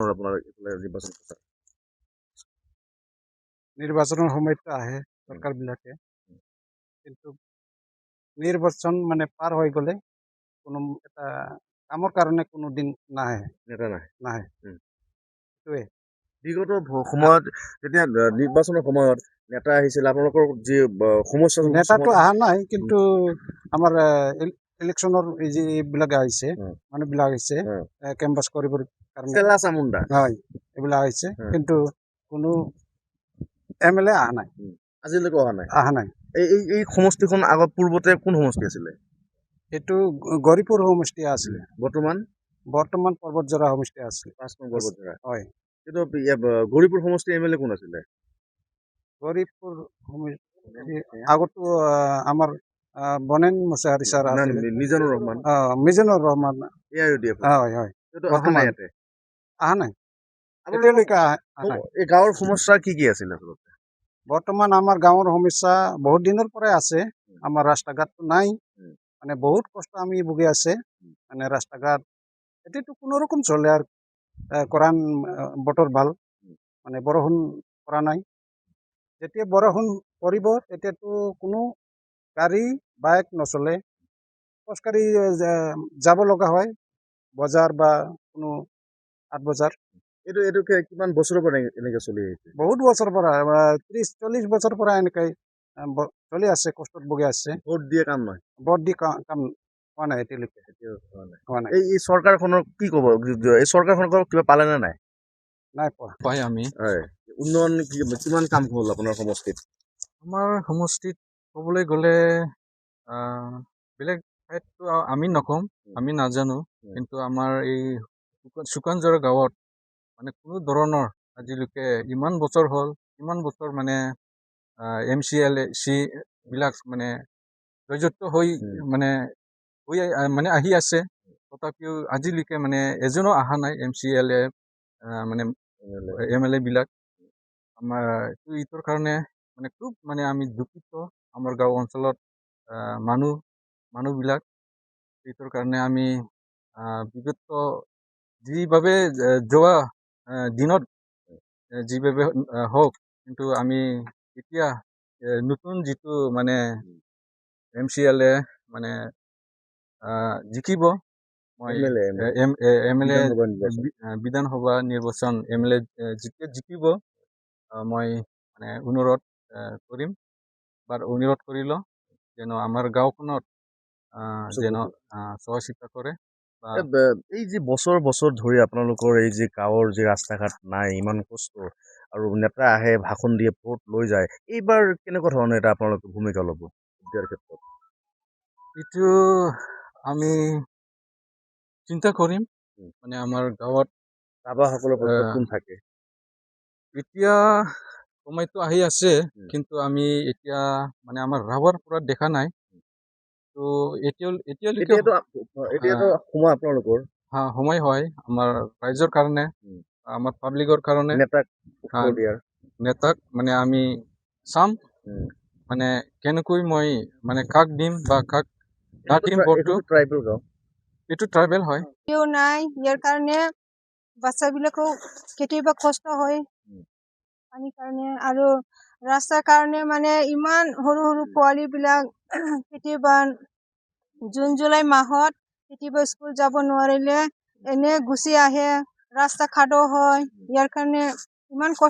আপোনাৰ এইফালে নিৰ্বাচন প্ৰচাৰ নিৰ্বাচনৰ সময়তো আহে চৰকাৰবিলাকে, কিন্তু নিৰ্বাচন মানে পাৰ হৈ গ'লে কোনো এটা কামৰ কাৰণে কোনো দিন নাহে নেতা নাই। নাহে সেইটোৱে। বিগত সময়ত যেতিয়া নিৰ্বাচনৰ সময়ত নেতা আহিছিল, আপোনালোকৰ যি সমস্যা নেতাটো অহা নাই, কিন্তু আমাৰ ইলেকশ্যনৰ এই যিবিলাক আহিছে মানুহবিলাক আহিছে কেম্পাছ কৰিবৰ কাৰণে চেলা চামুণ্ডা হয় এইবিলাক আহিছে, কিন্তু কোনো MLA অহা নাই, আজিলৈকে অহা নাই। অহা নাই। এই সমষ্টিখন আগত পূৰ্বতে কোন সমষ্টি আছিলে? এইটো গৌৰীপুৰ সমষ্টি আছিলে, বৰ্তমান পৰ্বতজৰা সমষ্টি আছিলে। 5 নং পৰ্বতজৰা। হয়, কিন্তু গৌৰীপুৰ সমষ্টি MLA কোন আছিলে? গৌৰীপুৰ আগতো আমাৰ বনেন মুছাহাৰী ছাৰ আছিলে, মিজানুৰ ৰহমান। মিজানুৰ ৰহমান। AIUDF হয় হয়, অহা নাই ইয়াতে। অহা নাই এতিয়ালৈকে অহা নাই। এই গাঁৱৰ সমস্যা কি কি আছিল আচলতে? বৰ্তমান আমাৰ গাঁৱৰ সমস্যা বহুত দিনৰ পৰাই আছে। আমাৰ ৰাস্তা ঘাটটো নাই, মানে বহুত কষ্ট আমি ভুগি আছে। মানে ৰাস্তা ঘাট এতিয়াতো কোনো ৰকম চলে আৰু কৰান বতৰ ভাল, মানে বৰষুণ পৰা নাই। যেতিয়া বৰষুণ পৰিব তেতিয়াতো কোনো গাড়ী বাইক নচলে, খোজকাঢ়ি যাব লগা হয় বজাৰ বা কোনো হাট বজাৰ। এইটো কিমান বছৰৰ পৰা এনেকে চলি আহিছে? বহুত বছৰ পৰা 30-40 বছৰ পৰা এনেকে চলি আছে, কষ্টত ভুগি আছে। ভোট দিয়ে কাম নহয়। ভোট দি কাম হোৱা নাই এতিয়ালৈকে, হোৱা নাই। এই চৰকাৰখনৰ কি ক'ব? এই চৰকাৰখনৰ কিবা পালে নে নাই? নাই পোৱা আমি। হয়, উন্নয়ন কিমান কাম হ'ল আপোনাৰ সমষ্টিত? আমাৰ সমষ্টিত ক'বলৈ গ'লে বেলেগ ঠাইততো আমি নকম, আমি নাজানো, কিন্তু আমাৰ এই শুকানজৰা গাঁৱত মানে কোনো ধৰণৰ আজিলৈকে ইমান বছৰ হ'ল, ইমান বছৰ মানে MCLC বিলাক মানে জড়িত হৈ মানে আহি আছে, তথাপিও আজিলৈকে মানে এজনো অহা নাই MCLA মানে MLA বিলাক। আমাৰ এইটোৰ কাৰণে মানে খুব মানে আমি দুখিত, আমাৰ গাঁও অঞ্চলত মানুহবিলাক। এইটোৰ কাৰণে আমি বিগত যিভাৱে যোৱা দিনত যিভাৱে হওক, কিন্তু আমি এতিয়া নতুন যিটো মানে MCLA মানে জিকিব, মই MLA বিধানসভা নিৰ্বাচন MLA জিকিব, মই মানে অনুৰোধ কৰিম বা অনুৰোধ কৰিলো যেন আমাৰ গাঁওখনত যেন চোৱা চিতা কৰে। এই যে বছৰ বছৰ ধৰি আপোনালোকৰ এই যে গাঁৱৰ যে ৰাস্তা ঘাট নাই, ইমান কষ্ট, আৰু নেতা আহে ভাষণ দিয়ে ভোট লৈ যায়, এইবাৰ কেনেকুৱা ধৰণৰ এটা আপোনালোকে ভূমিকা ল'ব দিয়াৰ ক্ষেত্ৰত? এইটো আমি চিন্তা কৰিম, মানে আমাৰ গাঁৱত ৰাভাসকলৰ পক্ষত কোন থাকে? এতিয়া সময়টো আহি আছে, কিন্তু আমি এতিয়া মানে আমাৰ ৰাভাৰ পৰা দেখা নাই। তো এতিয়ালৈকে সময় আপোনালোকৰ সময় হয় আমাৰ ৰাইজৰ কাৰণে, আমাৰ পাব্লিকৰ কাৰণে, নেতাক মানে আমি চাম, মানে কেনেকৈ মই মানে কাক দিম বা কাক নাদিম ভোটটো। এইটো ট্ৰাইবেল হয়। নাই, ইয়াৰ কাৰণে বাচ্চাবিলাকো কেতিয়াবা কষ্ট হয় পানীৰ কাৰণে, আৰু ৰাস্তাৰ কাৰণে মানে ইমান সৰু সৰু পোৱালীবিলাক কেতিয়াবা জুন জুলাই মাহত কেতিয়াবা স্কুল যাব নোৱাৰিলে এনে গুচি আহে, ৰাস্তা খাদো হয়, ইয়াৰ কাৰণে ইমান কষ্ট